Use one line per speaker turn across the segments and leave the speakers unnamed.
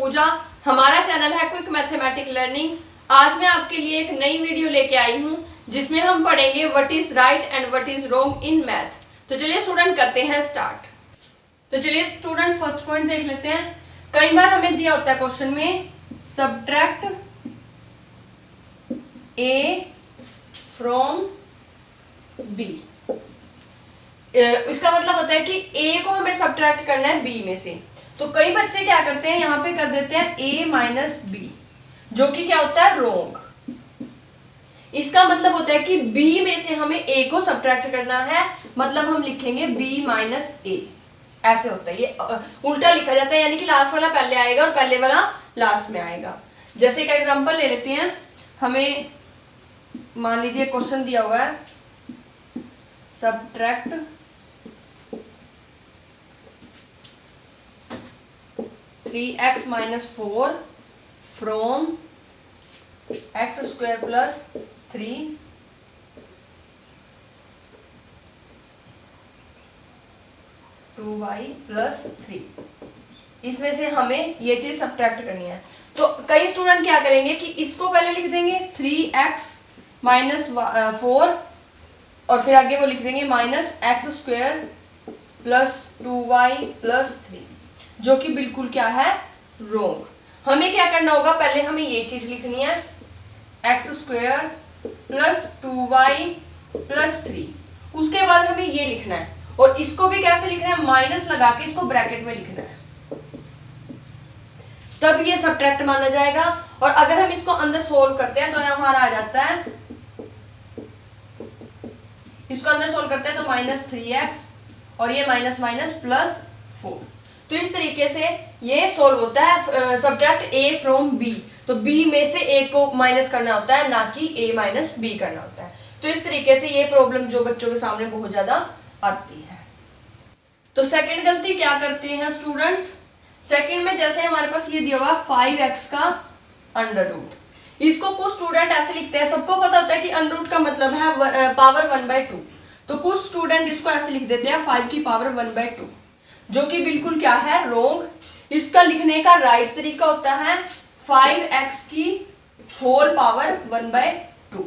पूजा। हमारा चैनल है quick mathematic learning. आज मैं आपके लिए एक नई वीडियो लेके आई हूँ जिसमें हम पढ़ेंगे what is right and what is wrong in math. तो चलिए स्टूडेंट करते हैं स्टार्ट। तो चलिए स्टूडेंट फर्स्ट पॉइंट देख लेते हैं। कई बार हमें दिया होता है क्वेश्चन में सब्ट्रैक्ट ए फ्रॉम बी। इसका मतलब होता है कि a को हमें सब्ट्रैक्ट करना है b में से। तो कई बच्चे क्या करते हैं, यहां पे कर देते हैं a माइनस बी, जो कि क्या होता है रॉन्ग। इसका मतलब होता है कि b में से हमें a को सब्ट्रैक्ट करना है, मतलब हम लिखेंगे b माइनस a। ऐसे होता है, ये उल्टा लिखा जाता है, यानी कि लास्ट वाला पहले आएगा और पहले वाला लास्ट में आएगा। जैसे एक एग्जांपल ले लेते हैं। हमें मान लीजिए क्वेश्चन दिया हुआ है subtract 3x minus 4 from x square plus 3 2y plus 3। इसमें से हमें ये चीज सब्ट्रैक्ट करनी है। तो कई स्टूडेंट क्या करेंगे कि इसको पहले लिख देंगे 3x माइनस 4 और फिर आगे वो लिख देंगे minus x square plus 2y plus 3, जो कि बिल्कुल क्या है रॉन्ग। हमें क्या करना होगा, पहले हमें ये चीज लिखनी है x square plus 2y plus 3। उसके बाद हमें ये लिखना है और इसको भी कैसे लिखना है, माइनस लगा के इसको ब्रैकेट में लिखना है, तब ये सब्ट्रैक्ट माना जाएगा। और अगर हम इसको अंदर सोल्व करते हैं तो यहाँ हमारा आ जाता है, इसको अंदर सोल्व करते हैं तो माइनस 3x और ये माइनस माइनस प्लस 4। तो इस तरीके से ये सोल्व होता है सब्ट्रैक्ट a फ्रॉम b। तो b में से a को माइनस करना होता है, ना कि a माइनस b करना होता है। तो इस तरीके से ये प्रॉब्लम जो बच्चों के सामने बहुत ज्यादा आती है। तो सेकंड गलती क्या करते हैं स्टूडेंट्स, सेकंड में जैसे हमारे पास ये दिया हुआ 5x का अंडर रूट, इसको कुछ स्टूडेंट ऐसे लिखते हैं। सबको पता होता है कि अंडर रूट का मतलब है पावर 1/2। तो कुछ स्टूडेंट इसको ऐसे लिख देते हैं 5 की पावर 1/2, जो कि बिल्कुल क्या है रॉन्ग। इसका लिखने का राइट तरीका होता है 5x की होल पावर 1/2।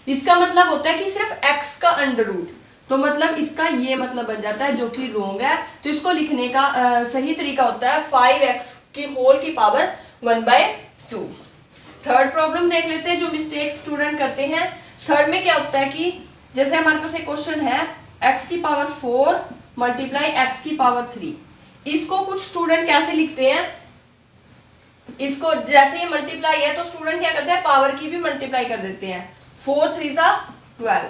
इसका मतलब होता है कि सिर्फ x का अंडर रूट, तो मतलब इसका ये मतलब बन जाता है, जो कि रॉन्ग है। तो इसको लिखने का सही तरीका होता है 5x की होल की पावर 1/2। थर्ड प्रॉब्लम देख लेते हैं जो मिस्टेक स्टूडेंट करते हैं। थर्ड में क्या होता है कि जैसे हमारे पास एक क्वेश्चन है x की पावर 4 मल्टीप्लाई x की पावर 3। इसको कुछ स्टूडेंट कैसे लिखते हैं, इसको जैसे ये मल्टीप्लाई है तो स्टूडेंट क्या करते हैं, पावर की भी मल्टीप्लाई कर देते हैं। 4 3 12,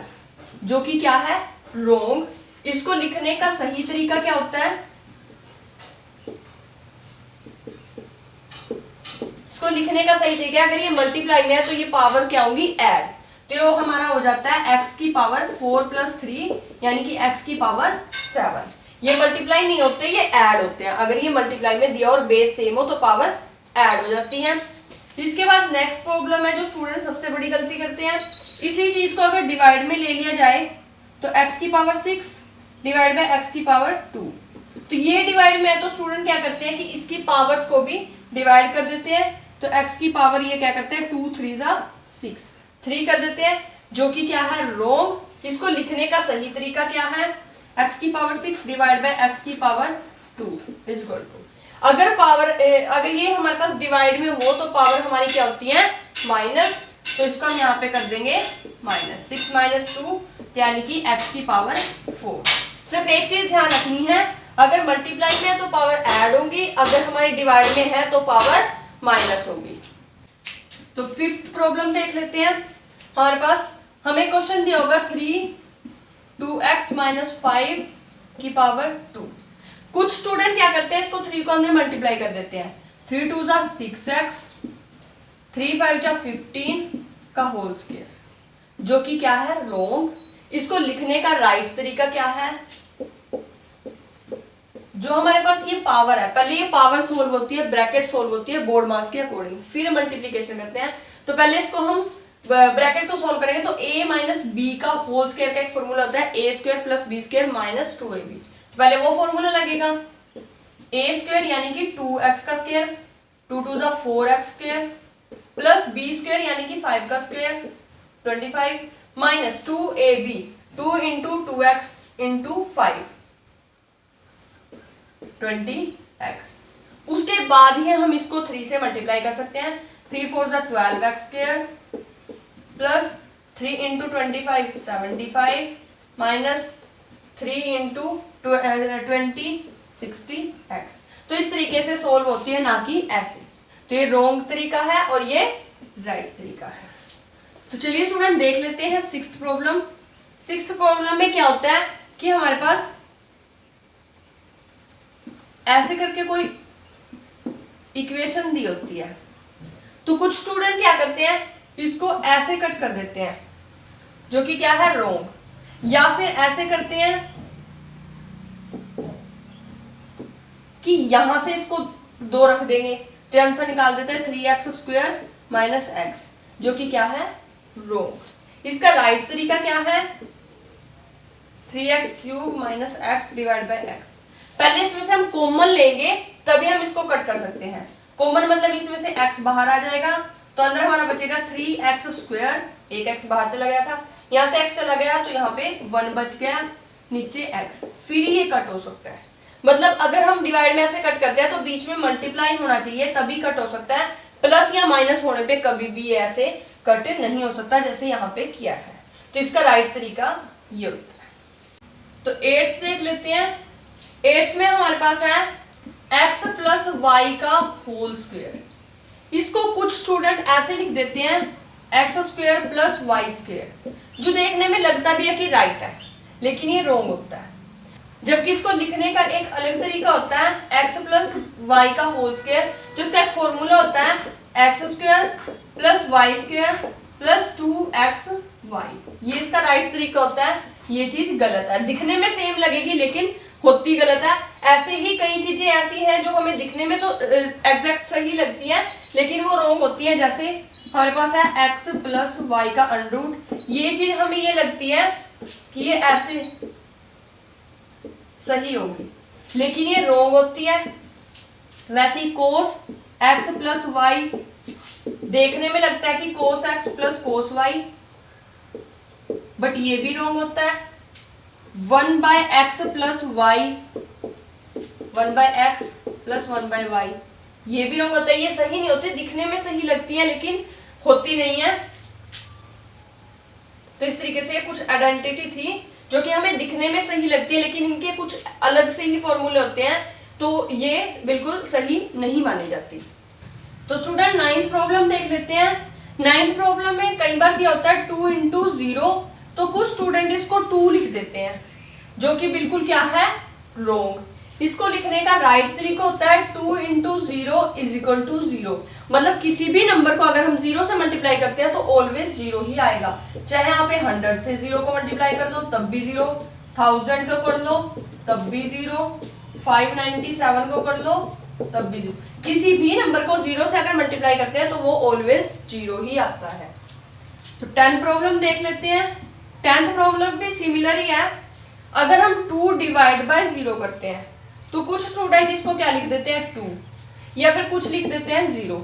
जो कि क्या है रॉन्ग। इसको लिखने का सही तरीका क्या होता है, इसको लिखने का सही तरीका, अगर ये मल्टीप्लाई में है तो ये पावर क्या होगी ऐड। तो हमारा हो जाता है x की पावर 4 प्लस 3 यानी कि x की पावर 7। ये मल्टीप्लाई नहीं होते, ये ऐड होते हैं। अगर ये मल्टीप्लाई में दिया और बेस सेम हो तो पावर ऐड हो जाती है। इसके बाद नेक्स्ट प्रॉब्लम है जो स्टूडेंट सबसे बड़ी गलती करते हैं, इसी चीज को अगर डिवाइड में ले लिया जाए तो x की पावर 6 डिवाइड बाय x की पावर 2। तो ये डिवाइड में है तो स्टूडेंट क्या करते हैं कि इसकी पावर्स को भी डिवाइड कर देते हैं। तो x की पावर ये क्या करते हैं 2 3 6 3 कर देते हैं, जो कि क्या है रॉन्ग। इसको लिखने का सही तरीका क्या है, x की पावर 6 डिवाइड बाय x की पावर 2 इज इक्वल टू, अगर पावर अगर ये हमारे पास डिवाइड में हो तो पावर हमारी क्या होती है माइनस। तो इसको हम यहाँ पे कर देंगे माइनस 6 माइनस 2 यानी कि x की पावर 4। सिर्फ एक चीज ध्यान रखनी है, अगर मल्टीप्लाई में है तो पावर ऐड होगी, अगर हमारे डिवाइड में है तो पावर माइनस होगी। तो फिफ्थ प्रॉब्लम देख लेते हैं। हमारे पास हमें क्वेश्चन दिया होगा 2x माइनस 5 की पावर 2। कुछ स्टूडेंट क्या करते हैं, इसको 3 को अंदर मल्टीप्लाई कर देते हैं। 3 2 6x 3 5 15 का होल स्क्वायर, जो कि क्या है रॉन्ग। इसको लिखने का राइट तरीका क्या है, जो हमारे पास ये पावर है, पहले ये पावर सोल्व होती है, ब्रैकेट सोल्व होती है बोर्ड मास के अकॉर्डिंग, फिर मल्टीप्लीकेशन करते हैं। तो पहले इसको हम ब्रैकेट को सोल्व करेंगे तो a माइनस बी का होल स्क्वायर का एक फॉर्मूला होता है a square plus b square minus 2ab। पहले वो फॉर्मूला लगेगा a स्क्वायर यानी कि 2x का square 2 to the 4x square plus b square यानी कि 5 का square 25 minus 2ab 2 into 2x into 5 20x। उसके बाद ही हम इसको 3 से मल्टीप्लाई कर सकते हैं। 3 4 ज़ा 12x square plus 3 into 25 75 minus 3 into 20 60x। तो इस तरीके से सोल्व होती है, ना कि ऐसे। तो ये रॉन्ग तरीका है और ये राइट तरीका है। तो चलिए स्टूडेंट देख लेते हैं सिक्स्थ प्रॉब्लम। सिक्स्थ प्रॉब्लम में क्या होता है कि हमारे पास ऐसे करके कोई इक्वेशन दी होती है, तो कुछ स्टूडेंट क्या करते हैं, इसको ऐसे कट कर देते हैं, जो कि क्या है रॉन्ग, या फिर ऐसे करते हैं कि यहां से इसको 2 रख देंगे तो आंसर निकाल देते हैं 3x स्क्वायर माइनस एक्स, जो कि क्या है रॉन्ग। इसका राइट तरीका क्या है 3x cube minus x divide by x. पहले इसमें से हम कॉमन लेंगे तभी हम इसको कट कर सकते हैं। कॉमन मतलब इसमें से x बाहर आ जाएगा तो अंदर हमारा बचेगा 3x स्क्वायर, एक x बाहर चला गया था, यहाँ से x चला गया तो यहाँ पे 1 बच गया, नीचे x, फिर ये कट हो सकता है। मतलब अगर हम डिवाइड में ऐसे कट करते हैं तो बीच में मल्टीप्लाई होना चाहिए तभी कट हो सकता है, प्लस या माइनस होने पे कभी भी ऐसे कट नहीं हो सकता जैसे यहाँ पे किया है। तो इसका राइट तरीका ये होता है। तो 8th देख लेते हैं। 8th में हमारे पास है x प्लस वाई का होल स्क्वायर। इसको कुछ स्टूडेंट ऐसे लिख देते हैं x square plus y square, जो देखने में लगता भी है कि राइट है, लेकिन ये रॉन्ग होता है। जबकि इसको लिखने का एक अलग तरीका होता है x प्लस वाई का होल स्क्वायर, जिसका एक फॉर्मूला होता है x square plus y square plus 2xy। ये इसका राइट तरीका होता है। ये चीज गलत है, दिखने में सेम लगेगी लेकिन होती गलत है। ऐसे ही कई चीजें ऐसी हैं जो हमें दिखने में तो एग्जैक्ट सही लगती है लेकिन वो रॉन्ग होती है। जैसे हमारे पास है x प्लस वाई का अंडरूट, ये चीज हमें ये लगती है कि ये ऐसे सही होगी लेकिन ये रॉन्ग होती है। वैसे ही कोस x प्लस वाई देखने में लगता है कि cos x plus cos y, but ये भी रॉन्ग होता है। 1 by x plus y, 1 by x plus 1 by y, ये भी रॉन्ग होता है। ये सही नहीं होते, दिखने में सही लगती है लेकिन होती नहीं है। तो इस तरीके से कुछ आइडेंटिटी थी जो कि हमें दिखने में सही लगती है लेकिन इनके कुछ अलग से ही फॉर्मूले होते हैं, तो ये बिल्कुल सही नहीं मानी जाती। तो स्टूडेंट 9th प्रॉब्लम देख लेते हैं। 9th प्रॉब्लम में कई बार क्या होता है 2 इंटू 0, तो कुछ स्टूडेंट इसको 2 लिख देते हैं, जो कि बिल्कुल क्या है रॉन्ग। इसको लिखने का राइट तरीका होता है 2 इंटू 0 इज इक्वल टू 0। मतलब किसी भी नंबर को अगर हम 0 से मल्टीप्लाई करते हैं तो ऑलवेज 0 ही आएगा। चाहे यहाँ पे 100 से 0 को मल्टीप्लाई कर दो तब भी 0, 1000 को कर लो तब भी 0, 597 को कर लो तब भी 0। किसी भी नंबर को 0 से अगर मल्टीप्लाई करते हैं तो वो ऑलवेज 0 ही आता है। तो 10th प्रॉब्लम देख लेते हैं। 10th प्रॉब्लम भी सिमिलर ही है। अगर हम 2 डिवाइड बाय 0 करते हैं तो कुछ स्टूडेंट इसको क्या लिख देते हैं 2, या फिर कुछ लिख देते हैं 0।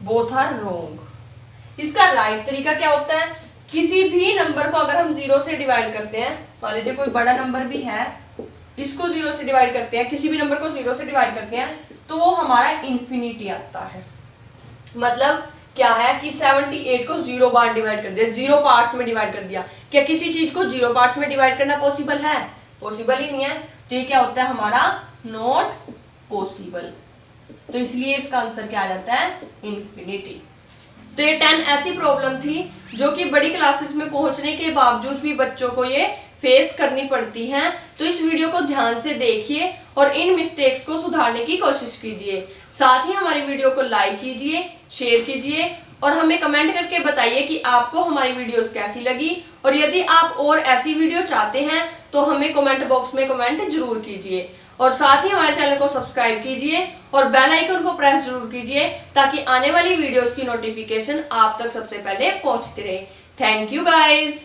Both are wrong. इसका राइट तरीका क्या होता है, किसी भी नंबर को अगर हम 0 से डिवाइड करते हैं, मान लीजिए कोई बड़ा नंबर भी है, इसको 0 से डिवाइड करते हैं, किसी भी नंबर को 0 से डिवाइड करते हैं तो वो हमारा इन्फिनिटी आता है। मतलब क्या है कि 78 को 0 बार डिवाइड कर दिया, 0 पार्ट्स में डिवाइड कर दिया। क्या किसी चीज को 0 पार्ट्स में डिवाइड करना पॉसिबल है? पॉसिबल ही नहीं है। तो ये क्या होता है हमारा नॉट पॉसिबल। तो इसलिए इसका आंसर क्या आ जाता है इन्फिनिटी। तो ये 10 ऐसी प्रॉब्लम थी जो कि बड़ी क्लासेस में पहुंचने के बावजूद भी बच्चों को ये फेस करनी पड़ती हैं। तो इस वीडियो को ध्यान से देखिए और इन मिस्टेक्स को सुधारने की कोशिश कीजिए। साथ ही हमारी वीडियो को लाइक कीजिए, शेयर कीजिए और हमें कमेंट करके बताइए कि आपको हमारी वीडियोस कैसी लगी। और यदि आप और ऐसी वीडियो चाहते हैं तो हमें कमेंट बॉक्स में कमेंट जरूर कीजिए। और साथ ही हमारे चैनल को सब्सक्राइब कीजिए और बेल आइकन को प्रेस जरूर कीजिए ताकि आने वाली वीडियोस की नोटिफिकेशन आप तक सबसे पहले पहुंचती रहे। Thank you guys.